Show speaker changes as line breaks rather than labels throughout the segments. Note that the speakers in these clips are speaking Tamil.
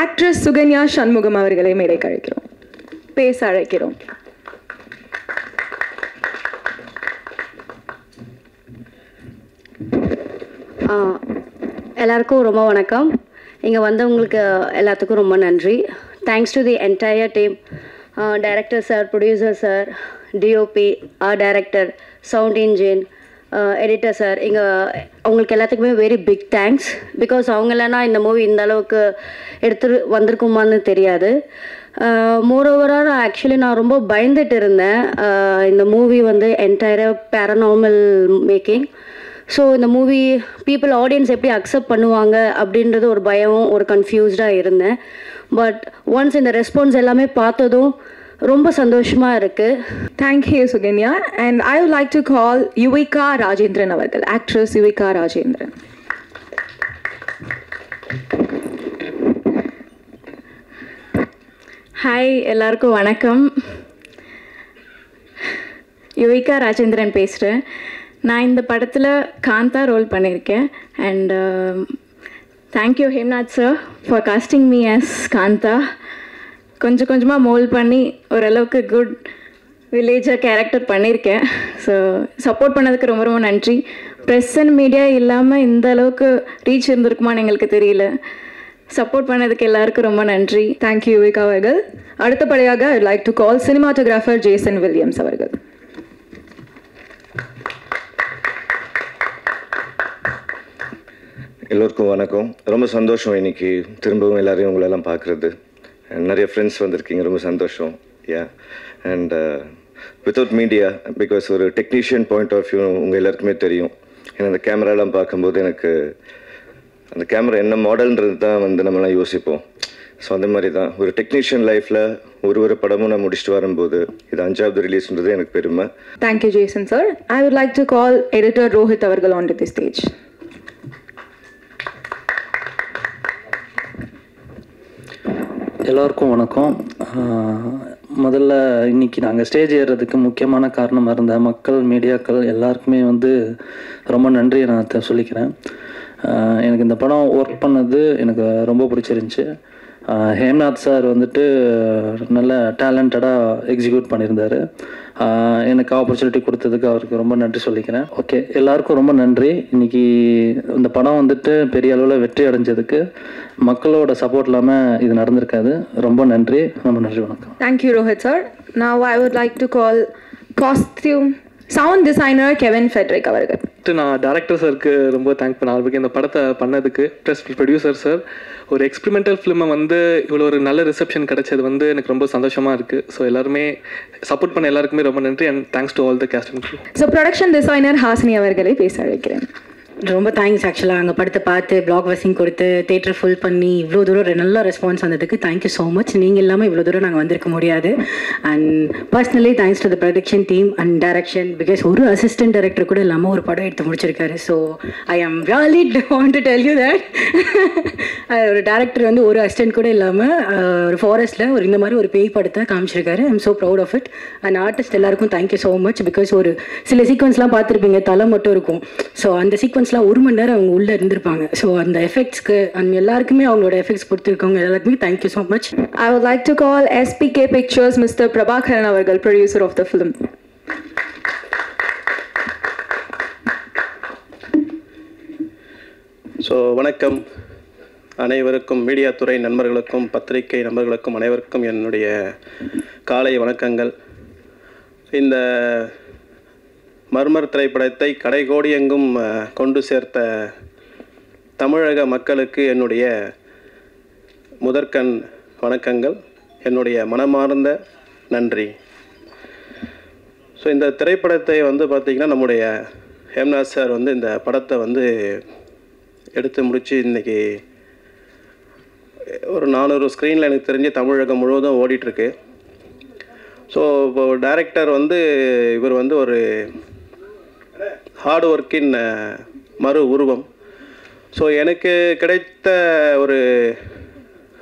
ஆக்ட்ரஸ் சுகன்யா சண்முகம் அவர்களை மேடைக்கு அழைக்கிறோம், பேச அழைக்கிறோம்.
எல்லாருக்கும் ரொம்ப வணக்கம். இங்கே வந்தவங்களுக்கு எல்லாத்துக்கும் ரொம்ப நன்றி. Thanks to the entire team, director sir, producer sir, DOP, director, sound engine, editor sir, இங்கே அவங்களுக்கு எல்லாத்துக்குமே வெரி பிக் தேங்க்ஸ். பிகாஸ் அவங்க இல்லைனா இந்த மூவி இந்த அளவுக்கு எடுத்து வந்திருக்குமான்னு தெரியாது. மோரோவராக ஆக்சுவலி நான் ரொம்ப பயந்துட்டு இருந்தேன். இந்த மூவி வந்து என்டையராக பேரநார்மல் மேக்கிங். ஸோ இந்த மூவி பீப்புள் ஆடியன்ஸ் எப்படி அக்செப்ட் பண்ணுவாங்க அப்படின்றது ஒரு பயம், ஒரு கன்ஃபியூஸ்டாக இருந்தேன். பட் ஒன்ஸ் இந்த ரெஸ்பான்ஸ் எல்லாமே பார்த்ததும் ரொம்ப சந்தோஷமாக இருக்குது.
Thank you Sukanya. And I would like to கால் யுவிகா ராஜேந்திரன் அவர்கள், ஆக்ட்ரஸ் யுவிகா ராஜேந்திரன்.
ஹாய், எல்லாருக்கும் வணக்கம். யுவிகா ராஜேந்திரன் பேசுகிறேன். நான் இந்த படத்தில் காந்தா ரோல் பண்ணியிருக்கேன். And thank you Hemnath sir for casting me as Kaantha. கொஞ்சம் கொஞ்சமாக மோல்ட் பண்ணி ஓரளவுக்கு குட் வில்லேஜாக கேரக்டர் பண்ணியிருக்கேன். ஸோ சப்போர்ட் பண்ணதுக்கு ரொம்ப ரொம்ப நன்றி. ப்ரெஸ் அண்ட் மீடியா இல்லாமல் இந்த அளவுக்கு ரீச் இருந்திருக்குமான்னு எங்களுக்கு தெரியல. சப்போர்ட் பண்ணதுக்கு எல்லாருக்கும் ரொம்ப நன்றி.
தேங்க்யூ யுவிகா அவர்கள். அடுத்தபடியாக I like to call cinematographer Jason Williams அவர்கள்.
எல்லோருக்கும் வணக்கம். ரொம்ப சந்தோஷம் இன்னைக்கு திரும்பவும் எல்லாரையும் உங்களெல்லாம் பார்க்குறது. நிறைய ஃப்ரெண்ட்ஸ் வந்திருக்கீங்க, ரொம்ப சந்தோஷம். அண்ட் வித்தவுட் மீடியா, பிகாஸ் ஒரு டெக்னீஷியன் பாயிண்ட் ஆஃப் வியூ உங்கள் எல்லாருக்குமே தெரியும். ஏன்னா அந்த கேமராலாம் பார்க்கும்போது எனக்கு அந்த கேமரா என்ன மாடல்ன்றது தான் வந்து நம்மளாம் யோசிப்போம். ஸோ அந்த மாதிரி தான் ஒரு டெக்னீஷியன் லைஃப்பில் ஒரு படமும் நான் முடிச்சுட்டு வரும்போது இது 5வது ரிலீஸ்ன்றது எனக்கு பெருமை.
Thank you Jason sir. I would like to call editor Rohit அவர்கள் ஆன் டு தி ஸ்டேஜ்.
எல்லோருக்கும் வணக்கம். முதல்ல இன்றைக்கி நாங்கள் ஸ்டேஜ் ஏறுறதுக்கு முக்கியமான காரணமாக இருந்த மக்கள், மீடியாக்கள் எல்லாருக்குமே வந்து ரொம்ப நன்றி நான் சொல்லிக்கிறேன். எனக்கு இந்த படம் ஒர்க் பண்ணது எனக்கு ரொம்ப பிடிச்சிருந்துச்சி. ஹேம்நாத் சார் வந்துட்டு நல்ல டேலண்டடாக எக்ஸிக்யூட் பண்ணியிருந்தார். எனக்கு ஆப்பர்ச்சுனிட்டி கொடுத்ததுக்கு அவருக்கு ரொம்ப நன்றி சொல்லிக்கிறேன். ஓகே, எல்லாருக்கும் ரொம்ப நன்றி. இன்றைக்கி இந்த படம் வந்துட்டு பெரிய அளவில் வெற்றி அடைஞ்சதுக்கு மக்களோட சப்போர்ட் இல்லாமல் இது நடந்திருக்காது. ரொம்ப நன்றி, ரொம்ப நன்றி, வணக்கம்.
Thank you Rohit sir. Now I would like to call costume sound designer Kevin Friedrich அவர்கள்.
நான் டேரக்டர் சாருக்கு ரொம்ப தேங்க் பண்ண ஆரம்பிக்க இந்த படத்தை பண்ணதுக்கு. ப்ளஸ் ப்ரொடியூசர் சார், ஒரு எக்ஸ்பெரிமெண்டல் ஃபிலிமை வந்து இவ்வளோ ஒரு நல்ல ரிசப்ஷன் கிடைச்சது வந்து எனக்கு ரொம்ப சந்தோஷமாக இருக்குது. ஸோ எல்லாருமே சப்போர்ட் பண்ண எல்லாருக்குமே ரொம்ப நன்றி. And thanks to all the cast and crew.
So production designer Hasini அவர்களை பேச அழைக்கிறேன்.
ரொம்ப தேங்க்ஸ். ஆக்சுவலாக அங்கே படத்தை பார்த்து பிளாக் வசிங் கொடுத்து தேட்டர் ஃபுல் பண்ணி இவ்வளோ தூரம் நல்ல ரெஸ்பான்ஸ் வந்ததுக்கு தேங்க்யூ ஸோ மச். நீங்கள் இல்லாமல் இவ்வளோ தூரம் நாங்கள் வந்திருக்க முடியாது. And personally thanks to the production team and direction, because ஒரு அசிஸ்டன்ட் டைரக்டர் கூட இல்லாமல் ஒரு படம் எடுத்து முடிச்சிருக்காரு. So I am really want to tell you that ஒரு டேரக்டர் வந்து ஒரு அசிஸ்டன்ட் கூட இல்லாமல் ஒரு ஃபாரஸ்ட்டில் ஒரு இந்த மாதிரி ஒரு பேய் படத்தை காமிச்சிருக்காரு. I am so proud of it. And artist எல்லாருக்கும் தேங்க்யூ ஸோ மச். பிகாஸ் ஒரு சில சீக்வன்ஸ்லாம் பார்த்துருப்பீங்க, தலை மட்டும் இருக்கும். ஸோ அந்த சீக்வன்ஸ்லாம் 1 மணி நேரம் அவங்க உள்ளே இருந்திருப்பாங்க. ஸோ அந்த எஃபெக்ட்ஸ்க்கு அண்ட் எல்லாருக்குமே அவங்களோட எஃபெக்ட்ஸ் கொடுத்துருக்கவங்க எல்லாருக்குமே thank you so much.
I would like to call SPK Pictures mister Prabhakaran அவர்கள், producer of the film.
So வணக்கம் அனைவருக்கும், மீடியா துறை நண்பர்களுக்கும், பத்திரிகை நண்பர்களுக்கும் அனைவருக்கும் என்னுடைய காலை வணக்கங்கள். இந்த மர்மர் திரைப்படத்தை கடைகோடி எங்கும் கொண்டு சேர்த்த தமிழக மக்களுக்கு என்னுடைய முதற்கண் வணக்கங்கள், என்னுடைய மனமார்ந்த நன்றி. ஸோ இந்த திரைப்படத்தை வந்து பார்த்திங்கன்னா நம்முடைய ஹேம்நாத் சார் வந்து இந்த படத்தை வந்து எடுத்து முடித்து இன்றைக்கி ஒரு 400 ஸ்க்ரீனில் எனக்கு தெரிஞ்சு தமிழகம் முழுவதும் ஓடிட்டுருக்கு. ஸோ இப்போ டைரக்டர் வந்து இவர் வந்து ஒரு ஹார்ட் ஒர்க்கின் மறு உருவம். ஸோ எனக்கு கிடைத்த ஒரு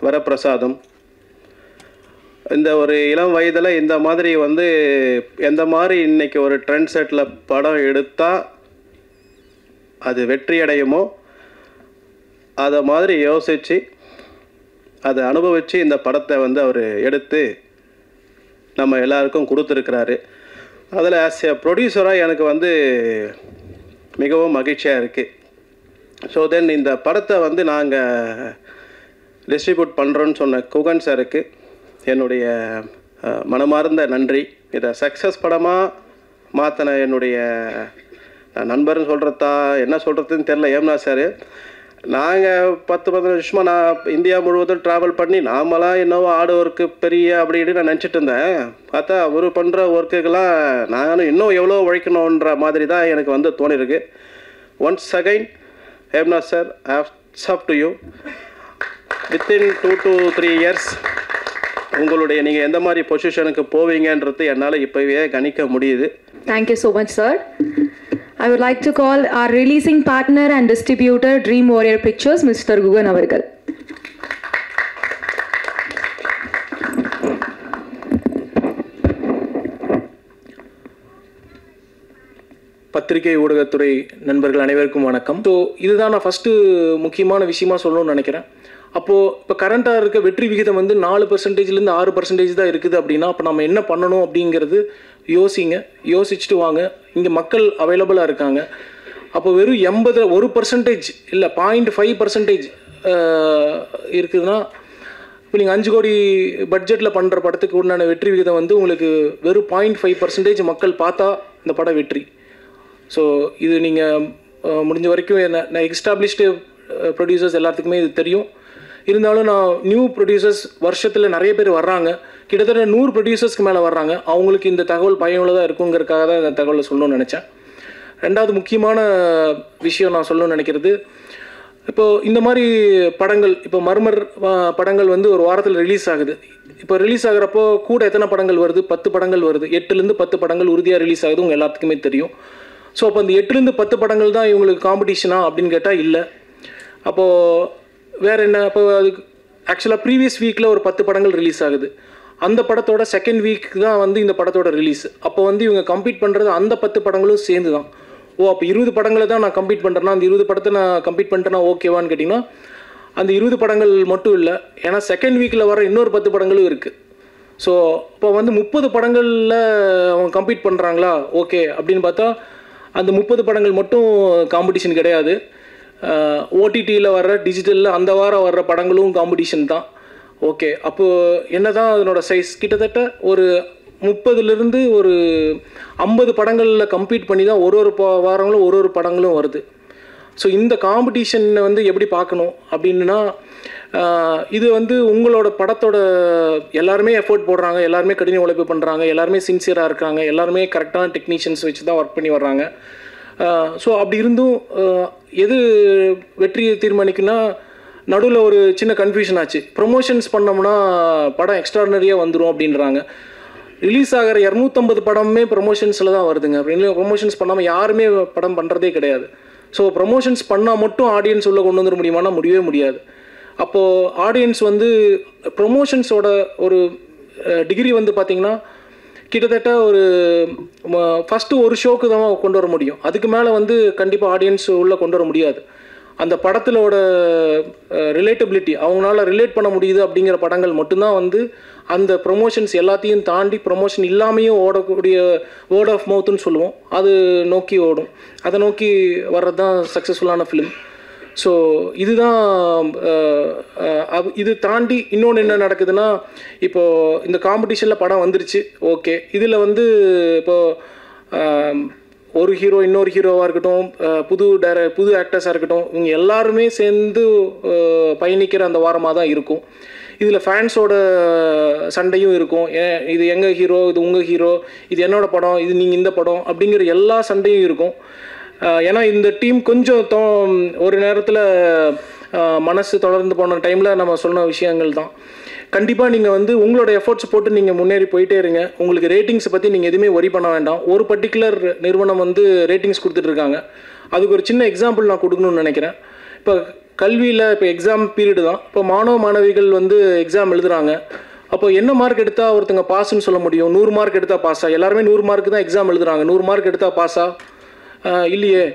வரப்பிரசாதம். இந்த ஒரு இளம் வயதில் இந்த மாதிரி வந்து எந்த மாதிரி இன்றைக்கி ஒரு ட்ரெண்ட் செட்டில் படம் எடுத்தால் அது வெற்றி அடையுமோ அதை மாதிரி யோசித்து அதை அனுபவித்து இந்த படத்தை வந்து அவர் எடுத்து நம்ம எல்லாருக்கும் கொடுத்துருக்கிறாரு. அதில் ஆஸ் எ ப்ரொடியூசராக எனக்கு வந்து மிகவும் மகிழ்ச்சியாக இருக்குது. ஸோ தென் இந்த படத்தை வந்து நாங்கள் டிஸ்ட்ரிபியூட் பண்ணுறோன்னு சொன்ன குகன் சாருக்கு என்னுடைய மனமார்ந்த நன்றி. இதை சக்ஸஸ் படமாக மாற்றின என்னுடைய நண்பர்னு சொல்கிறதா என்ன சொல்கிறதுன்னு தெரில, ஏம்னா சார். நாங்கள் 10-15 வருஷமாக நான் இந்தியா முழுவதும் ட்ராவல் பண்ணி நாமளாம் என்னவோ ஆடு ஒர்க்கு பெரிய அப்படின்னு நான் நினச்சிட்டு இருந்தேன். பார்த்தா அவர் பண்ணுற ஒர்க்குக்கெல்லாம் நானும் இன்னும் எவ்வளோ உழைக்கணுன்ற மாதிரி தான் எனக்கு வந்து தோணிருக்கு. Once again Hemnath sir, hats off to you. Within 2 to 3 years உங்களுடைய நீங்கள் எந்த மாதிரி பொசிஷனுக்கு போவீங்கன்றது என்னால் இப்போவே கணிக்க முடியுது.
Thank you so much, sir. I would like to call our releasing partner and distributor, Dream Warrior Pictures, Mr. Gugan Avargal.
பத்திரிகை ஊடகத்துறை நண்பர்கள் அனைவருக்கும் வணக்கம். ஸோ இதுதான் நான் ஃபஸ்ட்டு முக்கியமான விஷயமா சொல்லணும்னு நினைக்கிறேன். அப்போது இப்போ கரண்ட்டாக இருக்க வெற்றி விகிதம் வந்து 4%லேருந்து 6% தான் இருக்குது அப்படின்னா அப்போ நம்ம என்ன பண்ணணும் அப்படிங்கிறது யோசிச்சுட்டு வாங்க. இங்கே மக்கள் அவைலபிளாக இருக்காங்க. அப்போ வெறும் 1% இல்லை 0.5% இருக்குதுன்னா இப்போ நீங்கள் 5 கோடி பட்ஜெட்டில் பண்ணுற படத்துக்கு உண்டான வெற்றி விகிதம் வந்து உங்களுக்கு வெறும் 0.5% மக்கள் பார்த்தா இந்த படம் வெற்றி. ஸோ இது நீங்கள் முடிஞ்ச வரைக்கும் நான் எஸ்டாப்ளிஷ்டு ப்ரொடியூசர்ஸ் எல்லாத்துக்குமே இது தெரியும். இருந்தாலும் நான் நியூ ப்ரொடியூசர்ஸ் வருஷத்தில் நிறைய பேர் வர்றாங்க. கிட்டத்தட்ட 100 ப்ரொடியூசர்ஸ்க்கு மேலே வர்றாங்க. அவங்களுக்கு இந்த தகவல் பயனுள்ளதாக இருக்குங்கிறதுக்காக தான் இந்த தகவலை சொல்லணும்னு நினச்சேன். ரெண்டாவது முக்கியமான விஷயம் நான் சொல்லணும்னு நினைக்கிறது, இப்போது இந்த மாதிரி படங்கள், இப்போ மர்மர் படங்கள் வந்து ஒரு வாரத்தில் ரிலீஸ் ஆகுது. இப்போ ரிலீஸ் ஆகிறப்போ கூட எத்தனை படங்கள் வருது? 10 படங்கள் வருது. 8லேருந்து 10 படங்கள் உறுதியாக ரிலீஸ் ஆகுது, உங்கள் எல்லாத்துக்குமே தெரியும். ஸோ அப்போ அந்த 8லேருந்து 10 படங்கள் தான் இவங்களுக்கு காம்படிஷனா அப்படின்னு கேட்டால் இல்லை. அப்போது வேறு என்ன? அப்போ அதுக்கு ஆக்சுவலாக ப்ரீவியஸ் வீக்கில் ஒரு 10 படங்கள் ரிலீஸ் ஆகுது. அந்த படத்தோட செகண்ட் வீக் தான் வந்து இந்த படத்தோட ரிலீஸ். அப்போ வந்து இவங்க கம்ப்ளீட் பண்ணுறது அந்த 10 படங்களும் சேர்ந்து தான். அப்போ 20 படங்களை தான் நான் கம்ப்ளீட் பண்ணுறேன்னா அந்த 20 படத்தை நான் கம்ப்ளீட் பண்ணிட்டேன்னா ஓகேவான்னு கேட்டிங்கன்னா அந்த 20 படங்கள் மட்டும் இல்லை, ஏன்னா செகண்ட் வீக்கில் வர இன்னொரு 10 படங்களும் இருக்குது. ஸோ இப்போ வந்து 30 படங்களில் அவங்க கம்ப்ளீட் பண்ணுறாங்களா ஓகே அப்படின்னு பார்த்தா அந்த 30 படங்கள் மட்டும் காம்படிஷன் கிடையாது. ஓடிடியில் வர்ற டிஜிட்டலில் அந்த வாரம் வர்ற படங்களும் காம்படிஷன் தான். ஓகே, அப்போது என்ன தான் அதனோட சைஸ் கிட்டத்தட்ட ஒரு 30லேருந்து ஒரு 50 படங்களில் கம்ப்ளீட் பண்ணி தான் ஒரு வாரங்களும் ஒரு படங்களும் வருது. ஸோ இந்த காம்படிஷனை வந்து எப்படி பார்க்கணும் அப்படின்னா இது வந்து உங்களோட படத்தோட எல்லாருமே எஃபோர்ட் போடுறாங்க, எல்லாருமே கடின உழைப்பு பண்ணுறாங்க, எல்லாருமே சின்சியராக இருக்காங்க, எல்லாருமே கரெக்டான டெக்னீஷியன்ஸ் வச்சு தான் ஒர்க் பண்ணி வர்றாங்க. ஸோ அப்படி இருந்தும் எது வெற்றியை தீர்மானிக்குன்னா நடுவில் ஒரு சின்ன கன்ஃபியூஷன் ஆச்சு. ப்ரொமோஷன்ஸ் பண்ணோம்னா படம் எக்ஸ்ட்ராடனரியாக வந்துடும் அப்படின்றாங்க. ரிலீஸ் ஆகிற 250 படமே ப்ரொமோஷன்ஸில் தான் வருதுங்க. அப்படின்னு ப்ரொமோஷன்ஸ் பண்ணாமல் யாருமே படம் பண்ணுறதே கிடையாது. ஸோ ப்ரொமோஷன்ஸ் பண்ணால் மட்டும் ஆடியன்ஸ் உள்ளே கொண்டு வந்துட முடியுமானா முடியவே முடியாது. அப்போது ஆடியன்ஸ் வந்து ப்ரொமோஷன்ஸோட ஒரு டிகிரி வந்து பார்த்திங்கன்னா கிட்டத்தட்ட ஒரு ஃபஸ்ட்டு ஒரு ஷோக்கு தான் கொண்டு வர முடியும். அதுக்கு மேலே வந்து கண்டிப்பாக ஆடியன்ஸ் உள்ளே கொண்டு வர முடியாது. அந்த படத்திலோட ரிலேட்டபிலிட்டி அவங்களால ரிலேட் பண்ண முடியுது அப்படிங்கிற படங்கள் மட்டும்தான் வந்து அந்த ப்ரொமோஷன்ஸ் எல்லாத்தையும் தாண்டி ப்ரொமோஷன் இல்லாமையும் ஓடக்கூடிய வேர்ட் ஆஃப் மவுத்துன்னு சொல்லுவோம், அது நோக்கி ஓடும். அதை நோக்கி வர்றது தான் சக்ஸஸ்ஃபுல்லான ஃபிலிம். ஸோ இதுதான். இது தாண்டி இன்னொன்று என்ன நடக்குதுன்னா, இப்போது இந்த காம்படிஷனில் படம் வந்துருச்சு ஓகே, இதில் வந்து இப்போது ஒரு ஹீரோ இன்னொரு ஹீரோவாக இருக்கட்டும், புது ஆக்டர்ஸாக இருக்கட்டும், இவங்க எல்லாருமே சேர்ந்து பயணிக்கிற அந்த வாரமாக தான் இருக்கும். இதில் ஃபேன்ஸோட சண்டையும் இருக்கும். இது எங்கள் ஹீரோ, இது உங்கள் ஹீரோ, இது என்னோடய படம், இது நீங்கள் இந்த படம் அப்படிங்கிற எல்லா சண்டையும் இருக்கும். ஏன்னா இந்த டீம் கொஞ்சம் ஒரு நேரத்தில் மனசு தொடர்ந்து போன டைமில் நம்ம சொன்ன விஷயங்கள் தான். கண்டிப்பாக நீங்கள் வந்து உங்களோட எஃபர்ட்ஸ் போட்டு நீங்கள் முன்னேறி போயிட்டே இருங்க. உங்களுக்கு ரேட்டிங்ஸை பற்றி நீங்கள் எதுவுமே ஒரி பண்ண வேண்டாம். ஒரு பர்டிகுலர் நிறுவனம் வந்து ரேட்டிங்ஸ் கொடுத்துட்ருக்காங்க. அதுக்கு ஒரு சின்ன எக்ஸாம்பிள் நான் கொடுக்கணும்னு நினைக்கிறேன். இப்போ கல்வியில் இப்போ எக்ஸாம் பீரியடு தான். இப்போ மாணவ மாணவிகள் வந்து எக்ஸாம் எழுதுகிறாங்க. அப்போ என்ன மார்க் எடுத்தால் ஒருத்தங்க பாஸ்ன்னு சொல்ல முடியும்? 100 மார்க் எடுத்தால் பாஸா? எல்லாருமே 100 மார்க்கு தான் எக்ஸாம் எழுதுகிறாங்க. 100 மார்க் எடுத்தால் பாஸா? இல்லையே.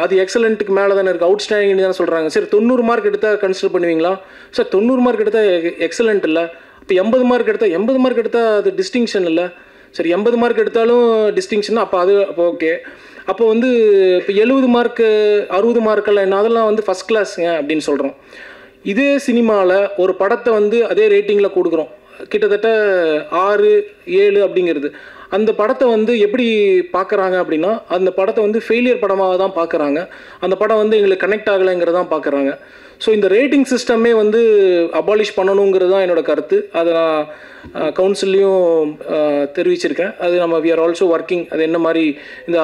அது எக்ஸலண்ட்டுக்கு மேலே தானே இருக்குது, அவுட்ஸ்டாண்டிங் தானே சொல்கிறாங்க. சரி 90 மார்க் எடுத்தால் கன்சிடர் பண்ணுவீங்களா? சார் 90 மார்க் எடுத்தால் எக்ஸலண்ட் இல்லை. இப்போ 80 மார்க் எடுத்தால் 80 மார்க் எடுத்தால் அது டிஸ்டிங்ஷன் இல்லை. சரி 80 மார்க் எடுத்தாலும் டிஸ்டிங்ஷன், அப்போ அது அப்போ ஓகே. அப்போ வந்து இப்போ 70 மார்க்கு 60 மார்க்கெல்லாம் என்ன, அதெல்லாம் வந்து ஃபஸ்ட் கிளாஸுங்க அப்படின்னு சொல்கிறோம். இதே சினிமாவில் ஒரு படத்தை வந்து அதே ரேட்டிங்கில் கொடுக்குறோம், கிட்டத்தட்ட 6, 7 அப்படிங்கிறது. அந்த படத்தை வந்து எப்படி பார்க்குறாங்க அப்படின்னா, அந்த படத்தை வந்து ஃபெயிலியர் படமாக தான் பார்க்குறாங்க. அந்த படம் வந்து எங்களுக்கு கனெக்ட் ஆகலைங்கிறதான் பார்க்குறாங்க. ஸோ இந்த ரேட்டிங் சிஸ்டமே வந்து அபாலிஷ் பண்ணணுங்கிறது தான் என்னோடய கருத்து. அதை நான் கவுன்சில்லையும் தெரிவிச்சிருக்கேன். அது நம்ம வி ஆர் ஆல்சோ ஒர்க்கிங், அது என்ன மாதிரி இந்த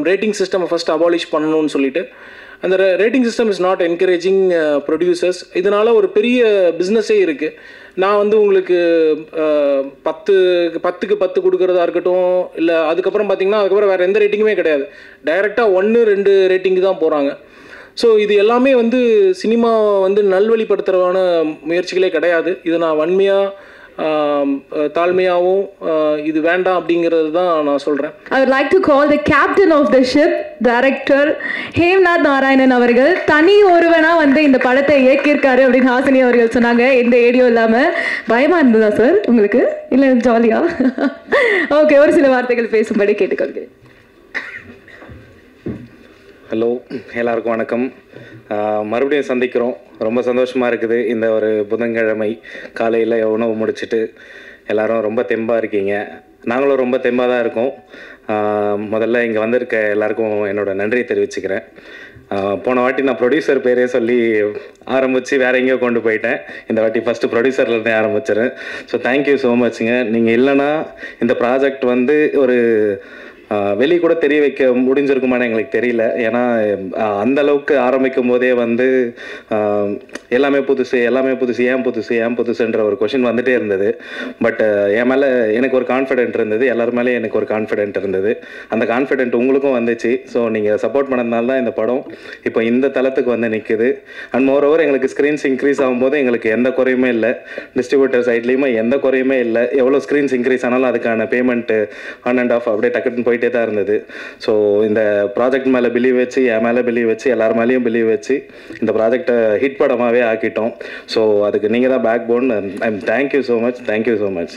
ரேட்டிங் சிஸ்டம் ஃபஸ்ட்டு அபாலிஷ் பண்ணணும்னு சொல்லிட்டு. அந்த rating system is not encouraging producers. இதனால் ஒரு பெரிய பிஸ்னஸே இருக்குது. நான் வந்து உங்களுக்கு 10க்கு 10 கொடுக்குறதா இருக்கட்டும், இல்லை அதுக்கப்புறம் பார்த்திங்கன்னா அதுக்கப்புறம் வேறு எந்த ரேட்டிங்குமே கிடையாது, டைரெக்டாக 1, 2 ரேட்டிங்கு தான் போகிறாங்க. ஸோ இது எல்லாமே வந்து சினிமா வந்து நல்வழிப்படுத்துகிறவான முயற்சிகளே கிடையாது. இதை நான் வன்மையாக தாழ்மையாகவும் இது வேண்டாம் அப்படிங்கிறது தான் நான் சொல்கிறேன்.
I would like to call the captain of the ship, director Hemnath Narayanan அவர்கள். தனி ஒருவனா வந்து இந்த படத்தை இயக்கியிருக்காரு அப்படின்னு ஹாசினி அவர்கள் சொன்னாங்க. எந்த ஏடியோ இல்லாமல். பயமாக இருந்ததா சார் உங்களுக்கு, இல்லை ஜாலியா? ஓகே, ஒரு சில வார்த்தைகள் பேசும்படி கேட்டுக்கொள்கிறேன்.
ஹலோ, எல்லாருக்கும் வணக்கம். மறுபடியும் சந்திக்கிறோம், ரொம்ப சந்தோஷமாக இருக்குது. இந்த ஒரு புதன்கிழமை காலையில் உணவு முடிச்சுட்டு எல்லோரும் ரொம்ப தெம்பாக இருக்கீங்க, நாங்களும் ரொம்ப தெம்பாக தான் இருக்கோம். முதல்ல இங்கே வந்திருக்க எல்லாருக்கும் என்னோடய நன்றியை தெரிவிச்சுக்கிறேன். போன வாட்டி நான் ப்ரொடியூசர் பேரே சொல்லி ஆரம்பித்து வேறு எங்கேயோ கொண்டு போயிட்டேன். இந்த வாட்டி ஃபஸ்ட்டு ப்ரொடியூசர்லேருந்தே ஆரம்பிச்சிடுறேன். ஸோ தேங்க்யூ ஸோ மச்ங்க. நீங்கள் இல்லைன்னா இந்த ப்ராஜெக்ட் வந்து ஒரு வெளியே கூட தெரிய வைக்க முடிஞ்சிருக்குமான்னு எங்களுக்கு தெரியல. ஏன்னா அந்த அளவுக்கு ஆரம்பிக்கும் போதே வந்து எல்லாமே புதுசு ஏன் புதுசுன்ற ஒரு கொஷின் வந்துட்டே இருந்தது. பட் என் மேலே எனக்கு ஒரு கான்ஃபிடென்ட் இருந்தது, எல்லாரும் மேலே எனக்கு ஒரு கான்ஃபிடென்ட் இருந்தது. அந்த கான்ஃபிடென்ட் உங்களுக்கும் வந்துச்சு. ஸோ நீங்கள் சப்போர்ட் பண்ணதுனால தான் இந்த படம் இப்போ இந்த தளத்துக்கு வந்து நிற்குது. அண்ட் மோரோவர் எங்களுக்கு ஸ்க்ரீன்ஸ் இன்க்ரீஸ் ஆகும்போது எங்களுக்கு எந்த குறையுமே இல்லை, டிஸ்ட்ரிபியூட்டர் சைட்லேயுமே எந்த குறையுமே இல்லை. எவ்வளோ ஸ்க்ரீன்ஸ் இன்க்ரீஸ் ஆனாலும் அதுக்கான பேமெண்ட்டு ஆன் அண்ட் ஆஃப் அப்படியே டக்குன்னு போயிட்டே தான் இருந்தது. ஸோ இந்த ப்ராஜெக்ட் மேலே பிலீவ் வச்சு, என் மேலே பிலீவ் வச்சு, எல்லார் மேலேயும் பிலீவ் வச்சு இந்த ப்ராஜெக்டை ஹிட் படமாகவே ஆக்கிட்டோம். ஸோ அதுக்கு நீங்கள் தான் backbone. Thank you so much.